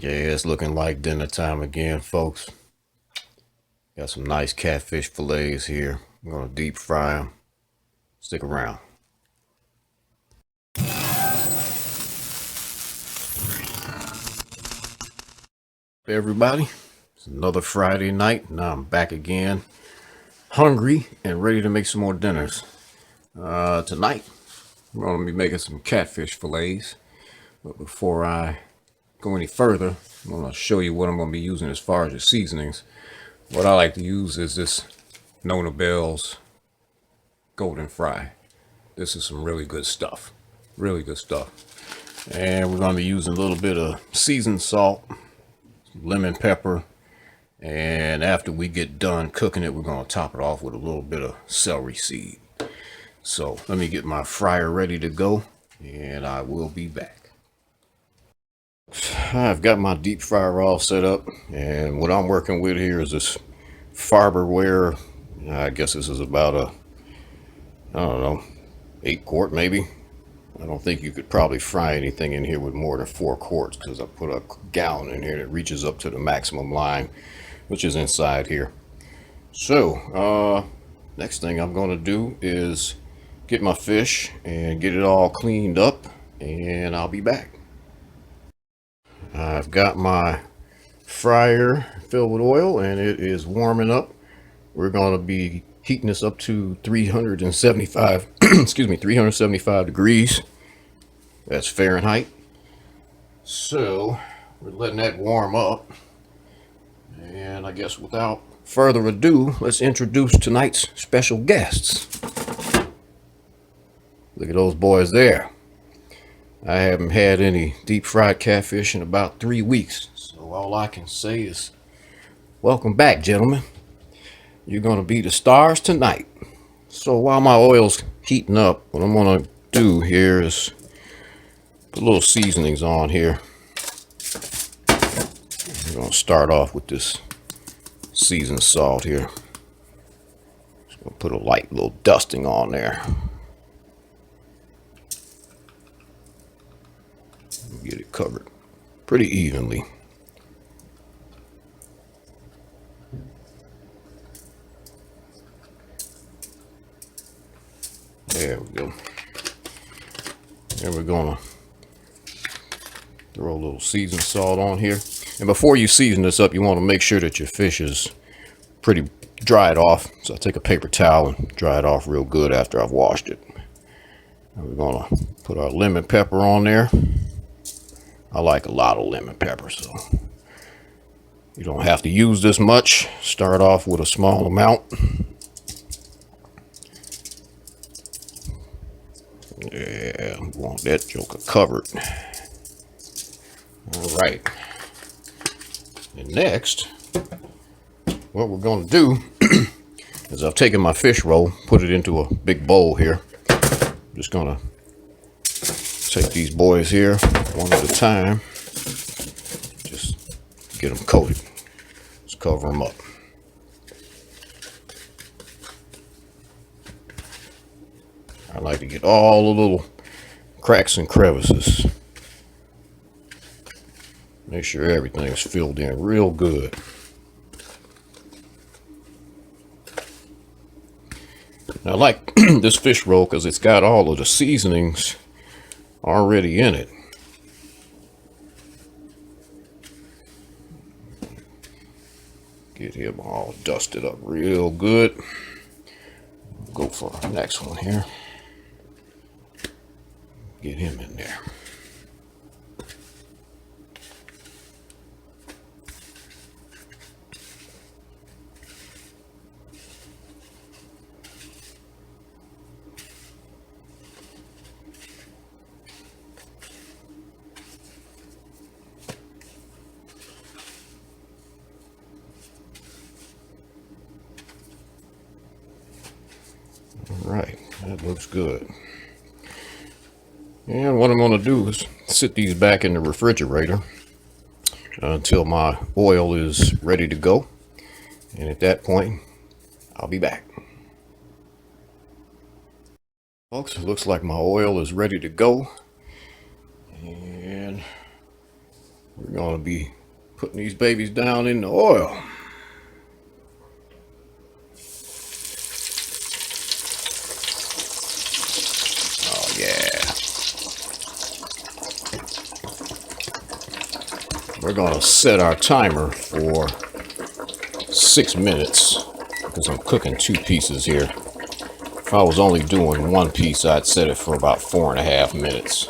Yeah, it's looking like dinner time again, folks. Got some nice catfish fillets here. I'm gonna deep fry them. Stick around. Hey everybody, it's another Friday night. Now I'm back again, hungry and ready to make some more dinners. Tonight, I'm gonna be making some catfish fillets. But before I go any further, I'm gonna show you what I'm gonna be using as far as the seasonings. What I like to use is this Nona Bell's Golden Fry. This is some really good stuff. Really good stuff. And we're going to be using a little bit of seasoned salt, lemon pepper, and after we get done cooking it, we're going to top it off with a little bit of celery seed. So let me get my fryer ready to go, and I will be back. I've got my deep fryer all set up, and what I'm working with here is this Farberware. I guess this is about I don't know, 8 quart maybe. I don't think you could probably fry anything in here with more than 4 quarts because I put a gallon in here that reaches up to the maximum line, which is inside here. So, next thing I'm going to do is get my fish and get it all cleaned up, and I'll be back. I've got my fryer filled with oil and it is warming up. We're going to be heating this up to 375 excuse me, 375 degrees. That's Fahrenheit. So we're letting that warm up, and I guess without further ado, let's introduce tonight's special guests. Look at those boys there. I haven't had any deep fried catfish in about 3 weeks, so all I can say is welcome back, gentlemen. You're going to be the stars tonight. So while my oil's heating up, what I'm going to do here is put a little seasonings on here. We're going to start off with this seasoned salt here. Just going to put a light little dusting on there. Get it covered pretty evenly. There we go. And we're gonna throw a little seasoned salt on here. And before you season this up, you want to make sure that your fish is pretty dried off. So I take a paper towel and dry it off real good after I've washed it. And we're gonna put our lemon pepper on there. I like a lot of lemon pepper, so you don't have to use this much. Start off with a small amount. Yeah, we want that joker covered. All right. And next, what we're going to do is I've taken my fish roll, put it into a big bowl here. I'm just going to take these boys here one at a time. Just get them coated. Just cover them up. I like to get all the little cracks and crevices. Make sure everything's filled in real good. I like this fish roll because it's got all of the seasonings already in it. Get him all dusted up real good. Go for our next one here. Get him in there. All right, that looks good. And what I'm going to do is sit these back in the refrigerator until my oil is ready to go. And at that point, I'll be back. Folks, it looks like my oil is ready to go. And We're gonna be putting these babies down in the oil. Oh yeah. We're gonna set our timer for 6 minutes because I'm cooking 2 pieces here. If I was only doing 1 piece, I'd set it for about 4.5 minutes.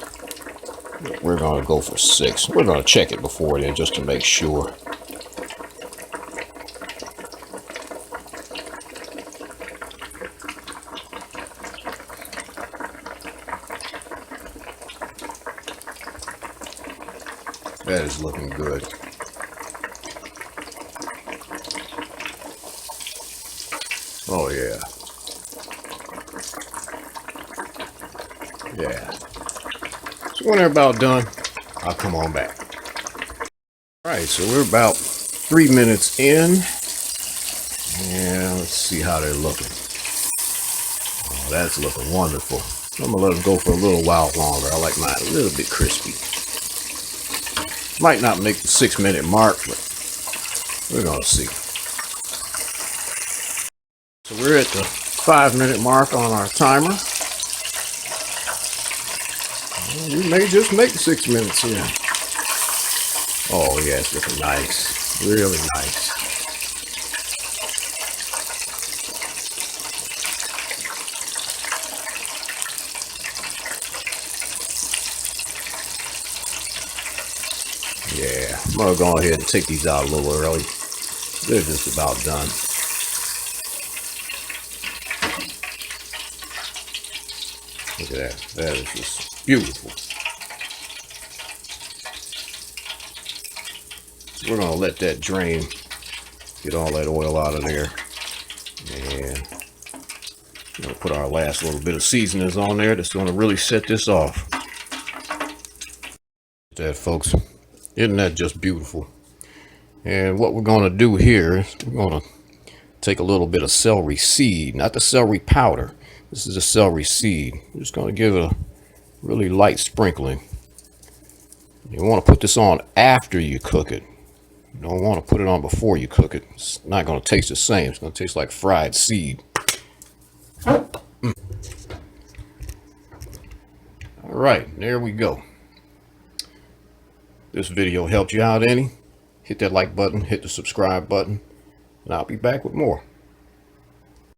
We're gonna go for 6. We're gonna check it before then just to make sure. That is looking good. Oh yeah. Yeah. So when they're about done, I'll come on back. Alright, so we're about 3 minutes in. And let's see how they're looking. Oh, that's looking wonderful. I'm gonna let them go for a little while longer. I like mine a little bit crispy. Might not make the 6-minute mark, but we're gonna see. So we're at the 5-minute mark on our timer. We may just make 6 minutes here. Oh yeah, it's looking nice. Really nice. Yeah, I'm gonna go ahead and take these out a little early. They're just about done. Look at that. That is just beautiful. We're gonna let that drain, get all that oil out of there, and we're gonna put our last little bit of seasonings on there that's gonna really set this off. That, folks, isn't that just beautiful? And what we're gonna do here is we're gonna take a little bit of celery seed, not the celery powder. This is a celery seed. We're just gonna give it a really light sprinkling. You want to put this on after you cook it. You don't want to put it on before you cook it. It's not going to taste the same. It's going to taste like fried seed. All right, there we go. This video helped you out any? Hit that like button, hit the subscribe button, and I'll be back with more.